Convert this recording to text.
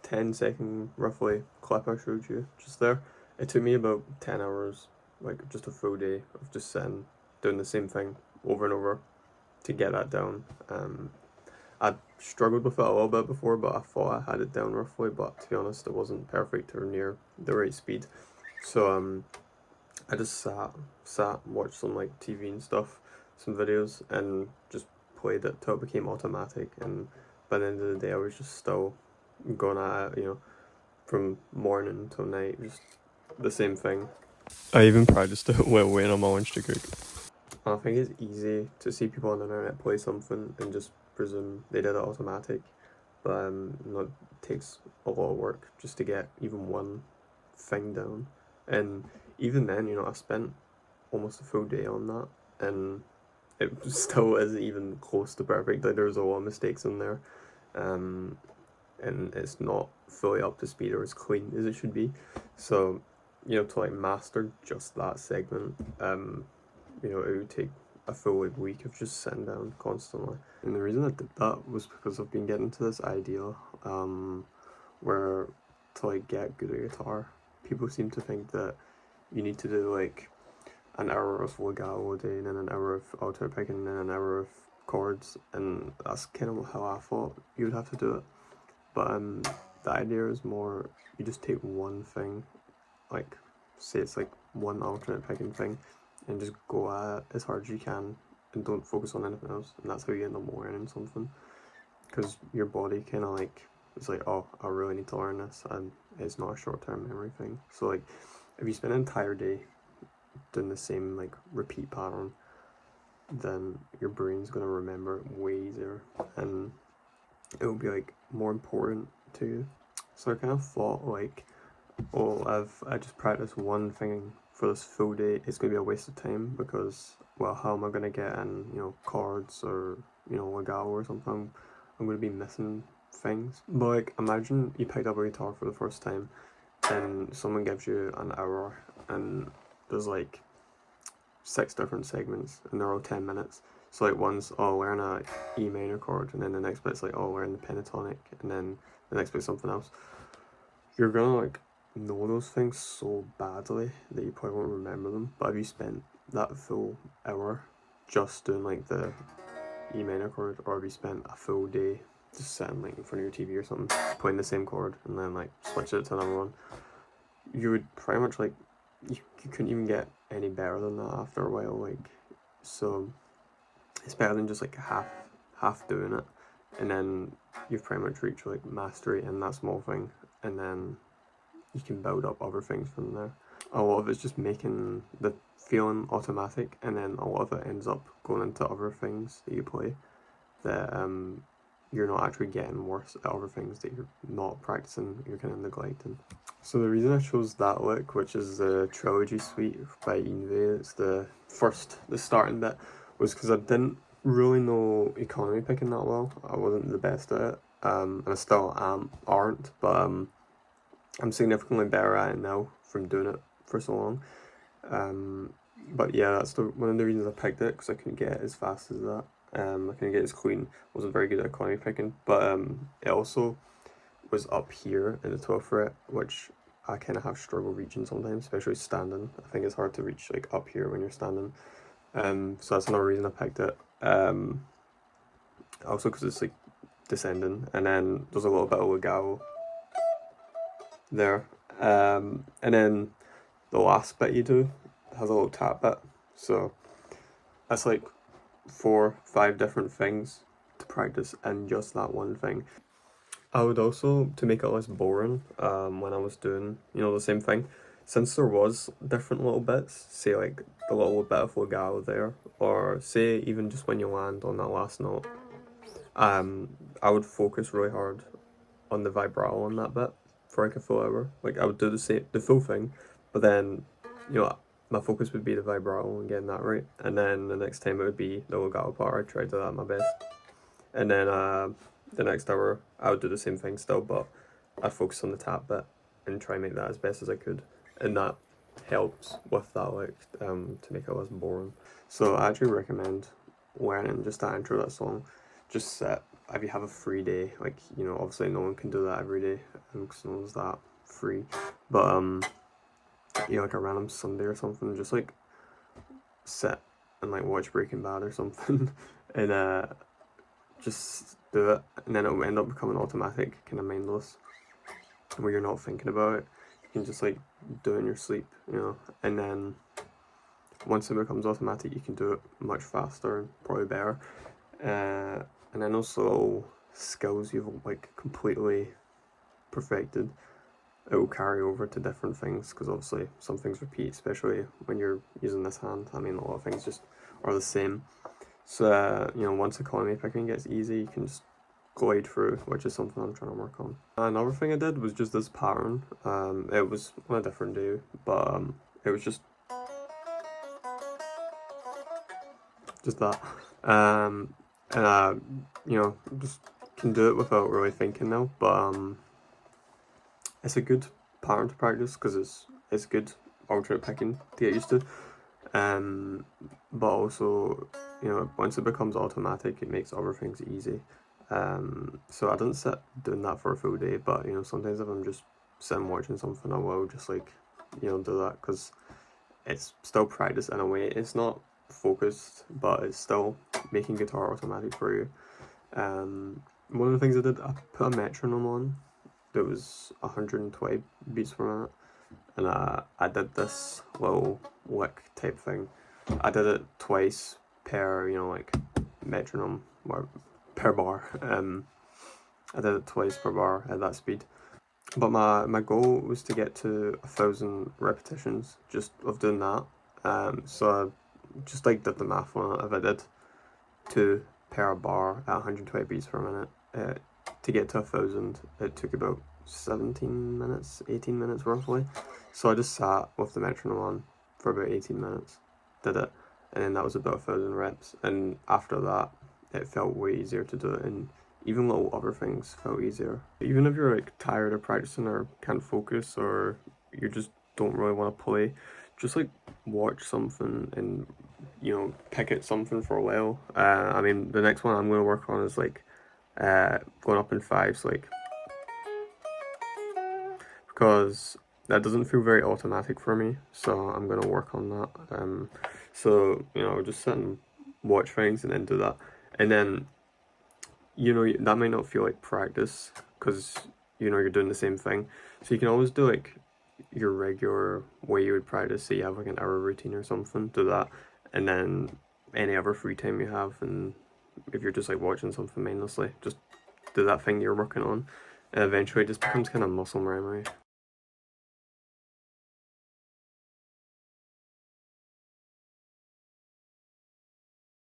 10-second roughly clip I showed you just there, it took me about 10 hours, like just a full day of just sitting doing the same thing over and over to get that down. I struggled with it a little bit before, but I thought I had it down roughly, but to be honest it wasn't perfect or near the right speed. So I just sat, watched some like TV and stuff, some videos, and just played it till it became automatic. And by the end of the day, I was just still going at it, from morning till night, just the same thing. I even practiced it while waiting on my lunch to cook. I think it's easy to see people on the internet play something and just presume they did it automatic, but it takes a lot of work just to get even one thing down. And even then, I spent almost a full day on that, and it still isn't even close to perfect. Like there's a lot of mistakes in there, and it's not fully up to speed or as clean as it should be. So, to like master just that segment, it would take a full week of just sitting down constantly. And the reason I did that was because I've been getting to this idea, where to like get good at guitar, people seem to think that you need to do like an hour of legato a day, and then an hour of alto picking, and then an hour of chords, and that's kind of how I thought you would have to do it. But the idea is more, you just take one thing, like say it's like one alternate picking thing, and just go at it as hard as you can, and don't focus on anything else, and that's how you end up learning something. Because your body kind of like, it's like, oh, I really need to learn this, and it's not a short-term memory thing. So like, if you spend an entire day doing the same like repeat pattern, then your brain's gonna remember it way easier, and it will be like more important to you. So I kind of thought like, oh, I just practiced one thing for this full day, it's gonna be a waste of time, because well, how am I gonna get in chords or legato or something? I'm gonna be missing things. But like, imagine you picked up a guitar for the first time and someone gives you an hour, and there's like 6 different segments and they're all 10 minutes. So like one's, oh, learn a E minor chord, and then the next bit's like, oh, learn the pentatonic, and then the next bit's something else. You're gonna like know those things so badly that you probably won't remember them. But if you spent that full hour just doing like the E minor chord, or if you spent a full day just sitting like in front of your TV or something, playing the same chord, and then like switch it to another one, you would pretty much like, you couldn't even get any better than that after a while. Like, so it's better than just like half doing it, and then you've pretty much reached like mastery in that small thing, and then you can build up other things from there. A lot of it's just making the feeling automatic, and then a lot of it ends up going into other things that you play that you're not actually getting worse at other things that you're not practicing, you're kind of neglecting. So the reason I chose that lick, which is the Trilogy Suite by Yngwie, it's the starting bit, was because I didn't really know economy picking that well. I wasn't the best at it, and I still aren't, but I'm significantly better at it now from doing it for so long. But yeah, that's one of the reasons I picked it, because I couldn't get it as fast as that. I couldn't get it as clean. Wasn't very good at economy picking, but it also was up here in the 12th fret, which I kind of have struggle reaching sometimes, especially standing. I think it's hard to reach like up here when you're standing. So that's another reason I picked it. Also because it's like descending, and then there's a little bit of legato there. And then the last bit you do has a little tap bit. So that's like 4-5 different things to practice in just that one thing. I would also, to make it less boring, when I was doing, the same thing, since there was different little bits, say like the little bit of legato there, or say even just when you land on that last note, I would focus really hard on the vibrato on that bit for like a full hour. Like I would do the full thing, but then, my focus would be the vibrato and getting that right, and then the next time it would be the legato part. I tried to do that my best, and then the next hour I would do the same thing still, but I'd focus on the tap bit and try and make that as best as I could, and that helps with that, like, to make it less boring. So I actually recommend learning just that intro to that song. Just sit if you have a free day, like, you know, obviously no one can do that every day, because no one's that free, but you know, like a random Sunday or something, just like sit and like watch Breaking Bad or something, and just do it, and then it'll end up becoming automatic, kind of mindless, where you're not thinking about it. You can just like do it in your sleep, you know, and then once it becomes automatic, you can do it much faster and probably better. And then also skills you've like completely perfected, it will carry over to different things, because obviously some things repeat, especially when you're using this hand. I mean, a lot of things just are the same. So you know, once economy picking gets easy, you can just glide through, which is something I'm trying to work on. Another thing I did was just this pattern. It was on a different day, but it was just that. And you know, just can do it without really thinking now. But it's a good pattern to practice, because it's good alternate picking to get used to. But also, you know, once it becomes automatic, it makes other things easy. So I didn't sit doing that for a full day, but you know, sometimes if I'm just sitting watching something, I will just like, you know, do that, because it's still practice in a way. It's not focused, but it's still making guitar automatic for you. One of the things I did, I put a metronome on that was 120 beats per minute, and I did this little lick type thing. I did it twice per, you know, like metronome, or per bar. I did it twice per bar at that speed. But my goal was to get to 1,000 repetitions just of doing that. So I just like did the math on it. If I did 2 per bar at 120 beats per minute, to get to 1,000, it took about 17 minutes, 18 minutes roughly. So I just sat with the metronome on for about 18 minutes, did it, and then that was about 1,000 reps. And after that, it felt way easier to do it, and even little other things felt easier. Even if you're like tired of practicing or can't focus, or you just don't really want to play, just like watch something and, you know, pick at something for a while. I mean, the next one I'm going to work on is like going up in fives, like, because that doesn't feel very automatic for me, so I'm going to work on that. So, you know, just sit and watch things and then do that. And then, you know, that might not feel like practice, because, you know, you're doing the same thing. So you can always do like your regular way you would practice. Say you have like an hour routine or something, do that. And then any other free time you have, and if you're just like watching something mindlessly, just do that thing you're working on. And eventually it just becomes kind of muscle memory.